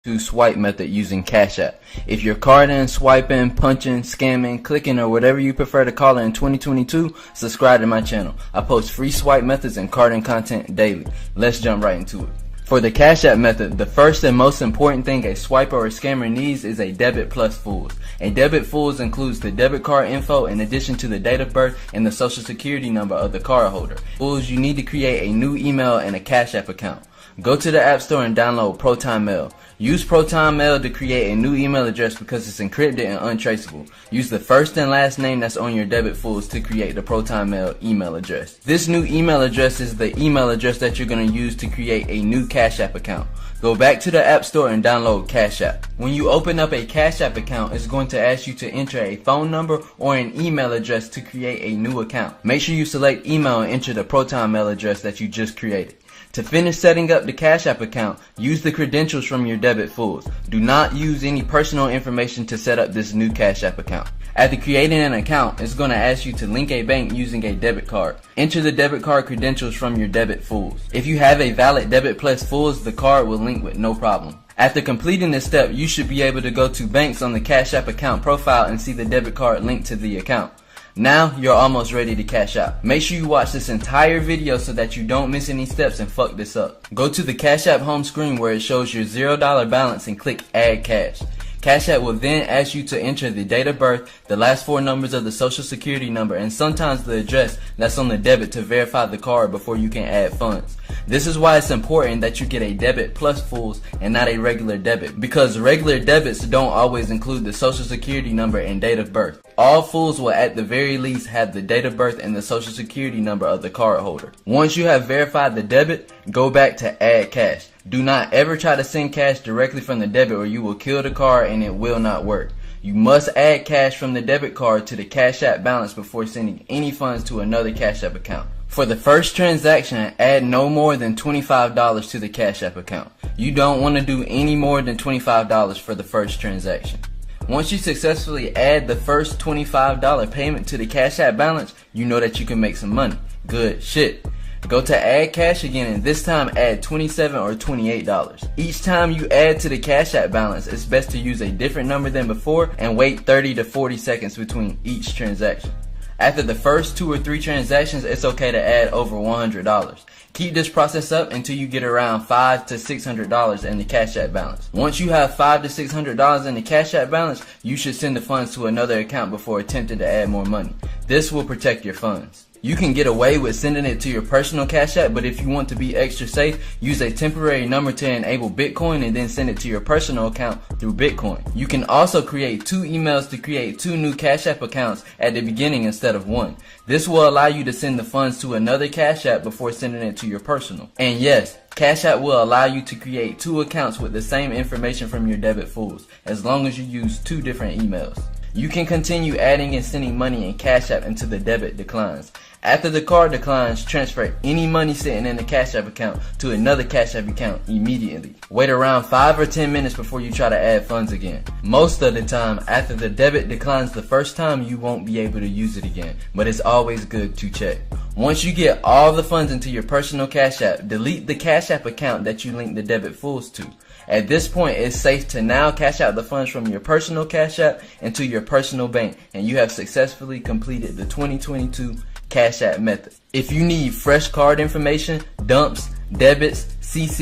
swipe method using CashApp. If you're carding, swiping, punching, scamming, clicking, or whatever you prefer to call it in 2022, subscribe to my channel. I post free swipe methods and carding content daily. Let's jump right into it. For the CashApp method, the first and most important thing a swiper or scammer needs is a debit+fullz. A debit+fullz includes the debit card info in addition to the date of birth and the social security number of the cardholder. Fools, you need to create a new email and a CashApp account. Go to the App Store and download Proton Mail. Use Proton Mail to create a new email address because it's encrypted and untraceable. Use the first and last name that's on your debit+fullz to create the Proton Mail email address. This new email address is the email address that you're going to use to create a new CashApp account. Go back to the App Store and download CashApp. When you open up a CashApp account, it's going to ask you to enter a phone number or an email address to create a new account. Make sure you select email and enter the Proton Mail address that you just created. To finish setting up the CashApp account, use the credentials from your debit+fullz. Do not use any personal information to set up this new CashApp account. After creating an account, it's going to ask you to link a bank using a debit card. Enter the debit card credentials from your debit+fullz. If you have a valid debit+fullz, the card will link with no problem. After completing this step, you should be able to go to banks on the CashApp account profile and see the debit card linked to the account. Now you're almost ready to cash out. Make sure you watch this entire video so that you don't miss any steps and fuck this up. Go to the CashApp home screen where it shows your $0 balance and click Add Cash. CashApp will then ask you to enter the date of birth, the last four numbers of the social security number, and sometimes the address that's on the debit to verify the card before you can add funds. This is why it's important that you get a debit+fullz and not a regular debit, because regular debits don't always include the social security number and date of birth. All fools will at the very least have the date of birth and the social security number of the cardholder. Once you have verified the debit, go back to Add Cash. Do not ever try to send cash directly from the debit or you will kill the card and it will not work. You must add cash from the debit card to the CashApp balance before sending any funds to another CashApp account. For the first transaction, add no more than $25 to the CashApp account. You don't want to do any more than $25 for the first transaction. Once you successfully add the first $25 payment to the CashApp balance, you know that you can make some money. Good shit. Go to Add Cash again and this time add $27 or $28. Each time you add to the CashApp balance, it's best to use a different number than before and wait 30 to 40 seconds between each transaction. After the first 2 or 3 transactions, it's okay to add over $100. Keep this process up until you get around $500 to $600 in the CashApp balance. Once you have $500 to $600 in the CashApp balance, you should send the funds to another account before attempting to add more money. This will protect your funds. You can get away with sending it to your personal CashApp, but if you want to be extra safe, use a temporary number to enable Bitcoin and then send it to your personal account through Bitcoin. You can also create 2 emails to create 2 new CashApp accounts at the beginning instead of 1. This will allow you to send the funds to another CashApp before sending it to your personal. And yes, CashApp will allow you to create 2 accounts with the same information from your debit+fullz, as long as you use 2 different emails. You can continue adding and sending money in CashApp until the debit declines. After the card declines, transfer any money sitting in the CashApp account to another CashApp account immediately. Wait around 5 or 10 minutes before you try to add funds again. Most of the time, after the debit declines the first time, you won't be able to use it again, but it's always good to check. Once you get all the funds into your personal CashApp, delete the CashApp account that you linked the debit+fullz to. At this point, it's safe to now cash out the funds from your personal CashApp into your personal bank, and you have successfully completed the 2022 CashApp method. If you need fresh card information, dumps, debits, CC